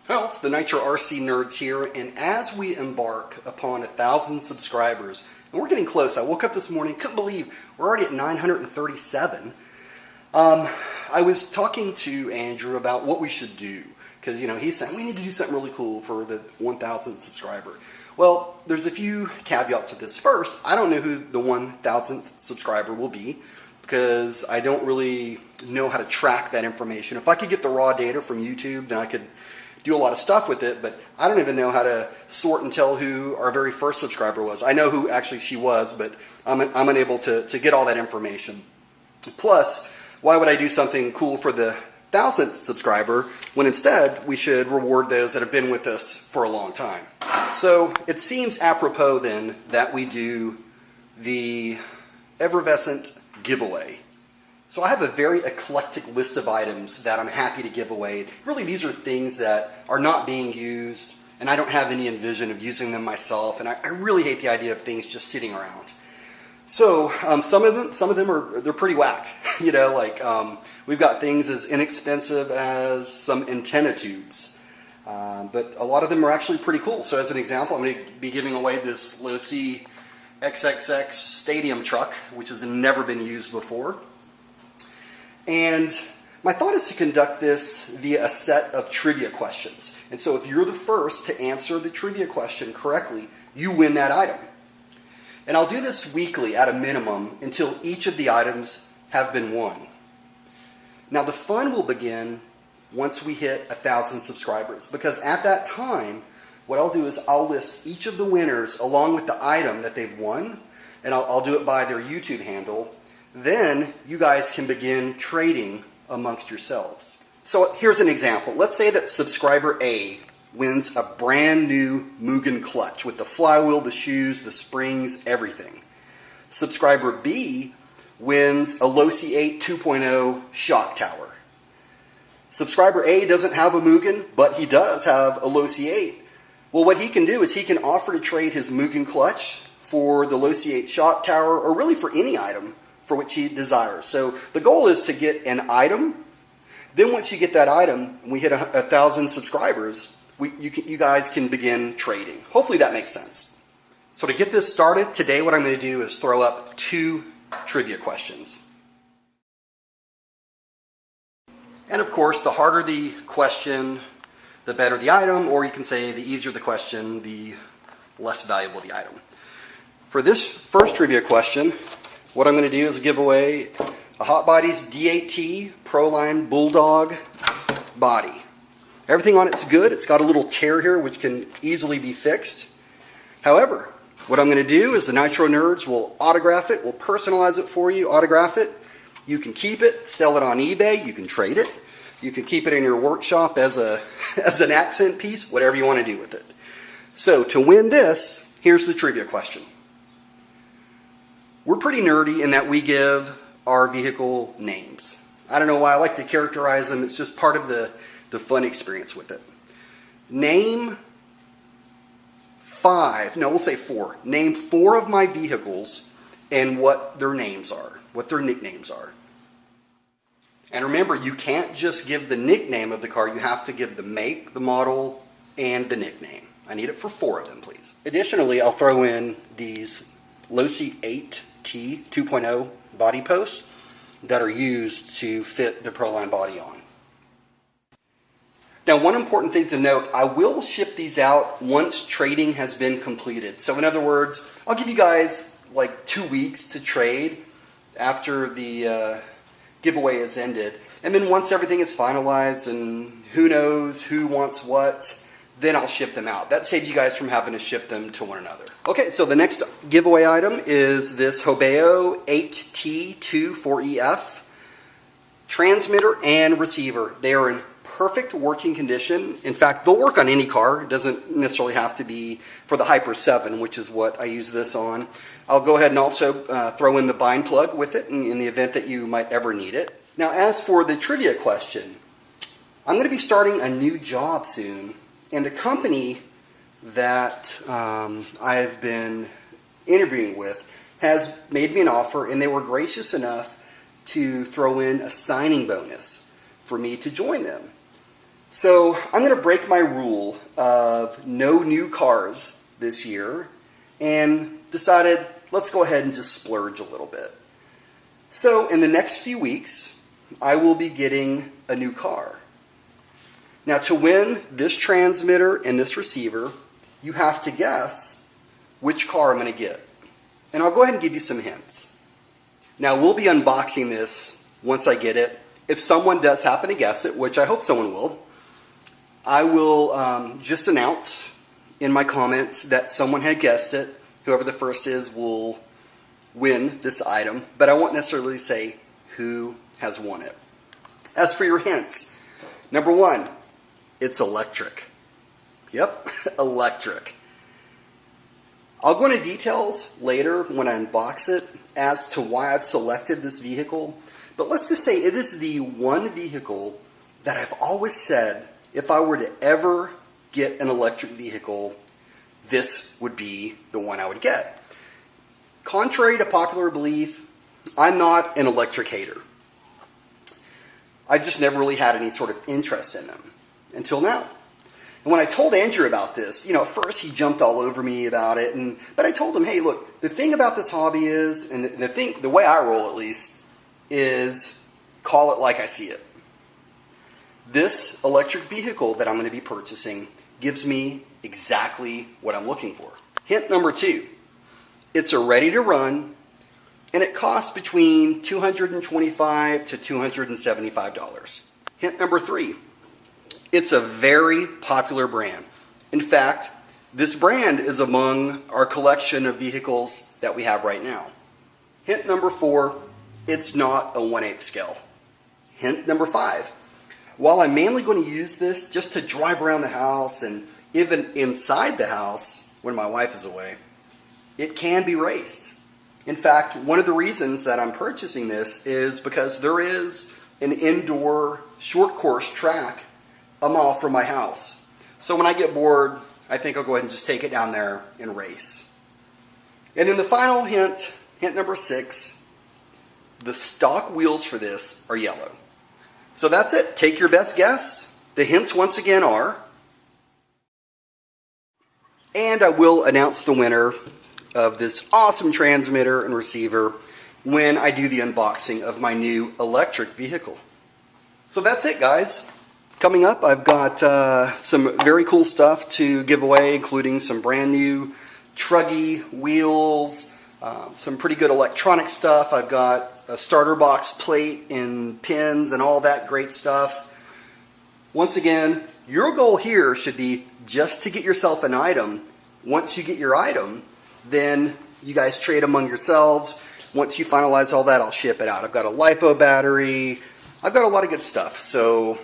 Well, it's the Nitro RC Nerds here, and as we embark upon 1,000 subscribers, and we're getting close. I woke up this morning, couldn't believe we're already at 937. I was talking to Andrew about what we should do, because he's saying we need to do something really cool for the 1,000th subscriber. Well, there's a few caveats with this. First, I don't know who the 1,000th subscriber will be, because I don't really know how to track that information. If I could get the raw data from YouTube, then I could do a lot of stuff with it, but I don't even know how to sort and tell who our very first subscriber was. I know who actually she was, but I'm unable to get all that information. Plus, why would I do something cool for the 1,000th subscriber when instead we should reward those that have been with us for a long time? So it seems apropos then that we do the effervescent giveaway. So I have a very eclectic list of items that I'm happy to give away. Really, these are things that are not being used, and I don't have any envision of using them myself, and I really hate the idea of things just sitting around. So some of them they're pretty whack. We've got things as inexpensive as some antenna tubes, but a lot of them are actually pretty cool. So as an example, I'm going to be giving away this Losi XXX stadium truck, which has never been used before. And my thought is to conduct this via a set of trivia questions. And so if you're the first to answer the trivia question correctly, you win that item. And I'll do this weekly at a minimum until each of the items have been won. Now the fun will begin once we hit 1,000 subscribers, because at that time, what I'll do is I'll list each of the winners along with the item that they've won, and I'll do it by their YouTube handle. Then you guys can begin trading amongst yourselves. So here's an example. Let's say that subscriber A wins a brand new Mugen clutch with the flywheel, the shoes, the springs, everything. Subscriber B wins a Losi 8 2.0 shock tower. Subscriber A doesn't have a Mugen, but he does have a Losi 8. Well, what he can do is he can offer to trade his Mugen clutch for the Losi 8 shock tower, or really for any item for which he desires. So the goal is to get an item. Then once you get that item, and we hit 1,000 subscribers, you guys can begin trading. Hopefully that makes sense. So to get this started, today what I'm going to do is throw up 2 trivia questions. And of course, the harder the question, the better the item, or you can say the easier the question, the less valuable the item. For this first trivia question, what I'm going to do is give away a Hot Bodies D8T Proline Bulldog body. Everything on it's good. It's got a little tear here which can easily be fixed. However, what I'm going to do is the Nitro Nerds will autograph it, will personalize it for you, autograph it. You can keep it, sell it on eBay, you can trade it. You can keep it in your workshop as an accent piece, whatever you want to do with it. So to win this, here's the trivia question. We're pretty nerdy in that we give our vehicle names. I don't know why I like to characterize them. It's just part of the fun experience with it. Name 5, no, we'll say 4. Name 4 of my vehicles and what their names are, what their nicknames are. And remember, you can't just give the nickname of the car. You have to give the make, the model, and the nickname. I need it for 4 of them, please. Additionally, I'll throw in these Losi 8T 2.0 body posts that are used to fit the Proline body on. Now, one important thing to note, I will ship these out once trading has been completed. So in other words, I'll give you guys like 2 weeks to trade after the giveaway is ended. And then once everything is finalized and who knows who wants what, then I'll ship them out. That saves you guys from having to ship them to one another. Okay, so the next giveaway item is this Hobeo HT24EF transmitter and receiver. They are in perfect working condition. In fact, they'll work on any car. It doesn't necessarily have to be for the Hyper 7, which is what I use this on. I'll go ahead and also throw in the bind plug with it in the event that you might ever need it. Now, as for the trivia question, I'm going to be starting a new job soon, and the company that I've been interviewing with has made me an offer, and they were gracious enough to throw in a signing bonus for me to join them. So I'm going to break my rule of no new cars this year and decided let's go ahead and just splurge a little bit. So in the next few weeks, I will be getting a new car. Now to win this transmitter and this receiver, you have to guess which car I'm going to get. And I'll go ahead and give you some hints. Now we'll be unboxing this once I get it. If someone does happen to guess it, which I hope someone will, I will just announce in my comments that someone had guessed it. Whoever the first is will win this item, but I won't necessarily say who has won it. As for your hints, number one, it's electric. Yep, electric. I'll go into details later when I unbox it as to why I've selected this vehicle, but let's just say it is the one vehicle that I've always said if I were to ever get an electric vehicle, this would be the one I would get. Contrary to popular belief, I'm not an electric hater. I just never really had any sort of interest in them until now. And when I told Andrew about this, at first he jumped all over me about it, but I told him, hey, look, the thing about this hobby is, and the way I roll at least, is call it like I see it. This electric vehicle that I'm going to be purchasing gives me exactly what I'm looking for. Hint number two, it's a ready to run, and it costs between $225 to $275. Hint number three, it's a very popular brand. In fact, this brand is among our collection of vehicles that we have right now. Hint number four, it's not a 1/8 scale. Hint number five, while I'm mainly going to use this just to drive around the house and even inside the house when my wife is away, it can be raced. In fact, one of the reasons that I'm purchasing this is because there is an indoor short course track a mile from my house. So when I get bored, I think I'll go ahead and just take it down there and race. And then the final hint, hint number six, the stock wheels for this are yellow. So that's it. Take your best guess. The hints once again are, and I will announce the winner of this awesome transmitter and receiver when I do the unboxing of my new electric vehicle. So that's it, guys. Coming up, I've got some very cool stuff to give away, including some brand new Truggy wheels, some pretty good electronic stuff. I've got a starter box plate and pins and all that great stuff. Once again, your goal here should be just to get yourself an item. Once you get your item, then you guys trade among yourselves. Once you finalize all that, I'll ship it out. I've got a LiPo battery. I've got a lot of good stuff. So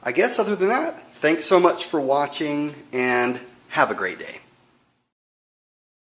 I guess other than that, thanks so much for watching and have a great day.